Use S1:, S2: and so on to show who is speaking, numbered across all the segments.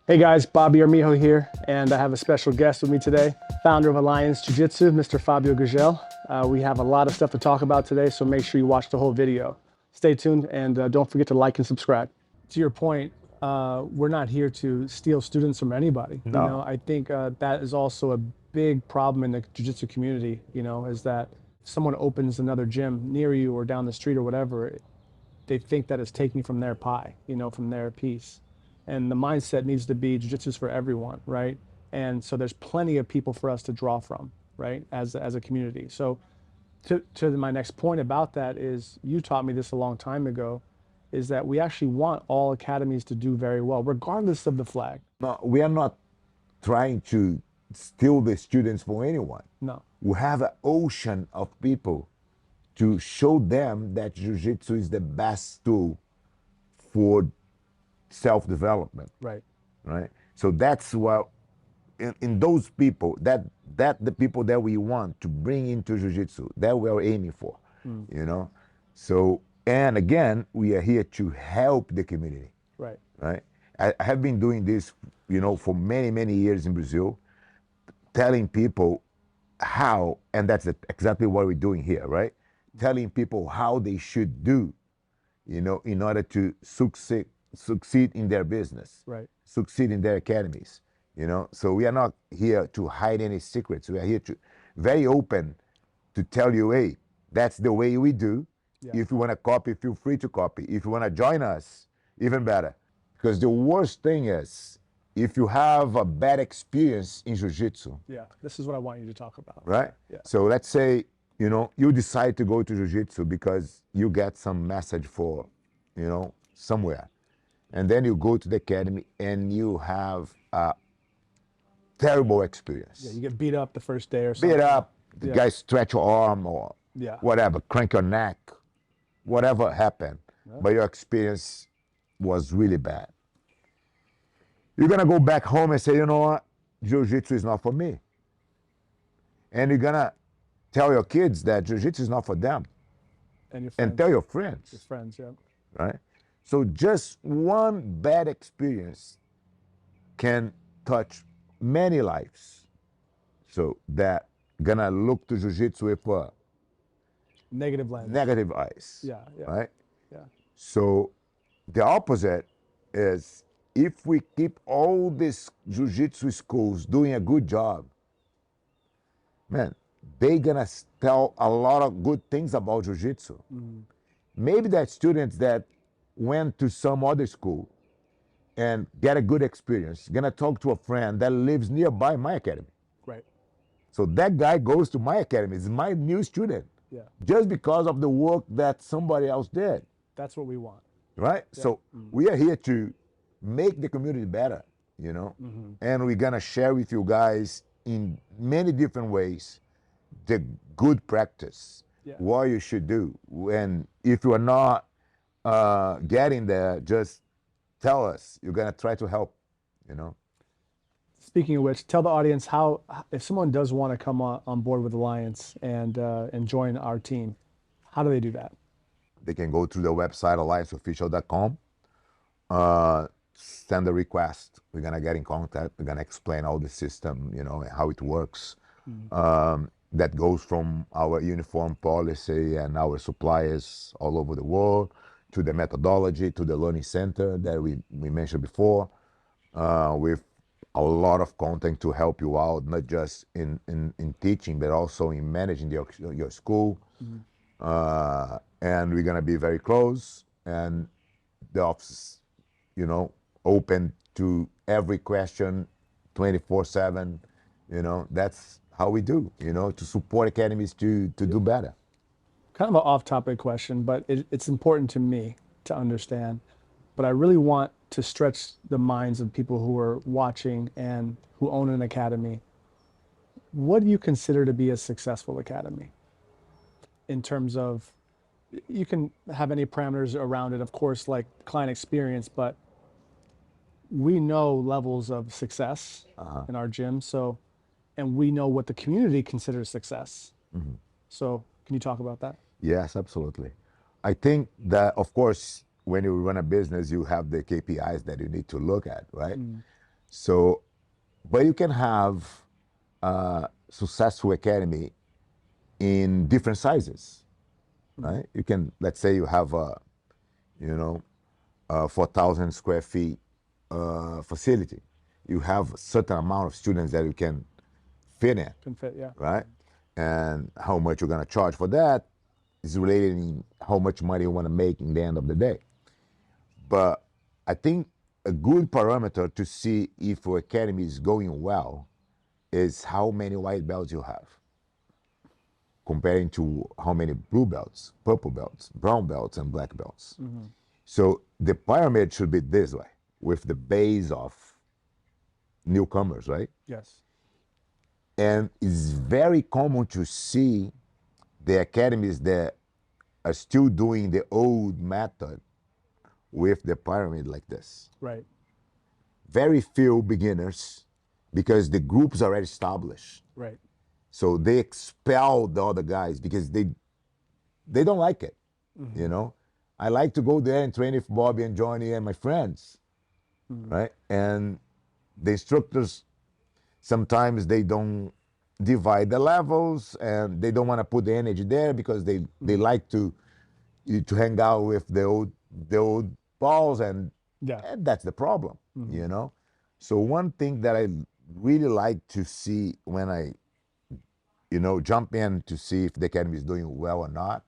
S1: Hey guys, Bobby Armijo here, and I have a special guest with me today, founder of Alliance Jiu-Jitsu, Mr. Fabio Gurgel. We have a lot of stuff to talk about today, so make sure you watch the whole video. Stay tuned, and don't forget to like and subscribe. To your point, we're not here to steal students from anybody.
S2: No.
S1: I think that is also a big problem in the jiu-jitsu community, is that if someone opens another gym near you or down the street or whatever, they think that it's taking from their pie, from their piece. And the mindset needs to be jiu-jitsu is for everyone, right? And so there's plenty of people for us to draw from, right, as a community. So to my next point about that is you taught me this a long time ago, is that we actually want all academies to do very well, regardless of the flag.
S2: No, we are not trying to steal the students from anyone.
S1: No,
S2: We have an ocean of people to show them that jiu-jitsu is the best tool for self-development,
S1: right.
S2: right? So that's what in those people that the people that we want to bring into jiu-jitsu that we're aiming for,
S1: Mm,
S2: you know. So and again, we are here to help the community,
S1: right.
S2: right? I have been doing this, for many years in Brazil, telling people how, and that's exactly what we're doing here, right? Telling people how they should do, in order to succeed in their business,
S1: Right.
S2: succeed in their academies, So we are not here to hide any secrets. We are here to very open to tell you, hey, that's the way we do.
S1: Yeah.
S2: If you want to copy, feel free to copy. If you want to join us, even better. Because the worst thing is if you have a bad experience in jiu-jitsu,
S1: Yeah. This is what I want you to talk about.
S2: right?
S1: Yeah.
S2: So let's say, you decide to go to jiu-jitsu because you get some message for, somewhere. And then you go to the academy and you have a terrible experience.
S1: Yeah. You get beat up the first day or something.
S2: Beat up, the
S1: Yeah.
S2: guy stretch your arm or
S1: Yeah.
S2: whatever, crank your neck, whatever happened.
S1: Yeah.
S2: But your experience was really bad. You're gonna go back home and say, you know what, jiu-jitsu is not for me. And you're gonna tell your kids that jiu-jitsu is not for them.
S1: And your
S2: And
S1: friends.
S2: tell your
S1: Your
S2: friends,
S1: friends. Yeah.
S2: right? So just one bad experience can touch many lives. So that gonna look to jiu-jitsu with a
S1: Negative lens.
S2: negative eyes,
S1: Yeah. Yeah.
S2: right?
S1: Yeah.
S2: So the opposite is if we keep all these jiu-jitsu schools doing a good job, man, they gonna tell a lot of good things about jiu-jitsu.
S1: Mm,
S2: Maybe that students that went to some other school and get a good experience gonna talk to a friend that lives nearby my academy.
S1: right.
S2: So that guy goes to my academy, is my new student,
S1: Yeah.
S2: just because of the work that somebody else did,
S1: That's what we want.
S2: right?
S1: Yeah.
S2: So
S1: Mm,
S2: we are here to make the community better,
S1: mm-hmm.
S2: and we're gonna share with you guys in many different ways the good practice,
S1: Yeah.
S2: what you should do. And if you are not getting there, just tell us. You're gonna try to help, you know.
S1: Speaking of which, tell the audience how, if someone does want to come on board with Alliance and join our team, how do they do that?
S2: They can go to the website allianceofficial.com, send a request. We're gonna get in contact. We're gonna explain all the system, and how it works.
S1: Mm,
S2: That goes from our uniform policy and our suppliers all over the world to the methodology, to the learning center that we mentioned before, with a lot of content to help you out, not just in teaching, but also in managing your school.
S1: mm,
S2: And we're gonna be very close, and the office, open to every question, 24/7. That's how we do. To support academies to do better.
S1: kind of an off-topic question, but it's important to me to understand. But I really want to stretch the minds of people who are watching and who own an academy. What do you consider to be a successful academy in terms of, you can have any parameters around it, of course, like client experience, but we know levels of success in our gym. So, and we know what the community considers success. So, can you talk about that?
S2: Yes, absolutely. I think that, of course, when you run a business, you have the KPIs that you need to look at, right? So, but you can have a successful academy in different sizes, right? You can, let's say you have a, you know, 4,000 square feet facility. You have a certain amount of students that you can fit in,
S1: Can fit, yeah.
S2: right? And how much you're gonna charge for that is related in how much money you want to make in the end of the day. But I think a good parameter to see if your academy is going well is how many white belts you have, comparing to how many blue belts, purple belts, brown belts, and black belts. So the pyramid should be this way, with the base of newcomers, right?
S1: Yes.
S2: And it's very common to see the academies that are still doing the old method with the pyramid like this.
S1: Right.
S2: Very few beginners, because the group's already established.
S1: Right.
S2: So they expel the other guys because they don't like it. You know, I like to go there and train with Bobby and Johnny and my friends, right? And the instructors, sometimes they don't divide the levels and they don't want to put the energy there because they like to hang out with the old balls, and that's the problem, you know. So one thing that I really like to see when I, you know, jump in to see if the academy is doing well or not,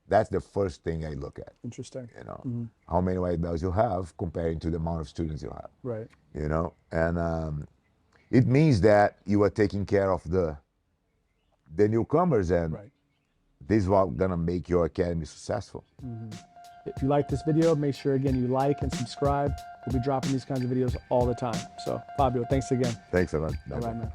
S2: that's the first thing I look at.
S1: Interesting.
S2: You know, how many white belts you have comparing to the amount of students you have.
S1: Right.
S2: You know, and it means that you are taking care of the newcomers, and
S1: Right.
S2: this is what gonna make your academy successful.
S1: If you like this video, make sure again you like and subscribe. We'll be dropping these kinds of videos all the time. So Fabio, thanks again.
S2: Thanks a lot.
S1: All right, man.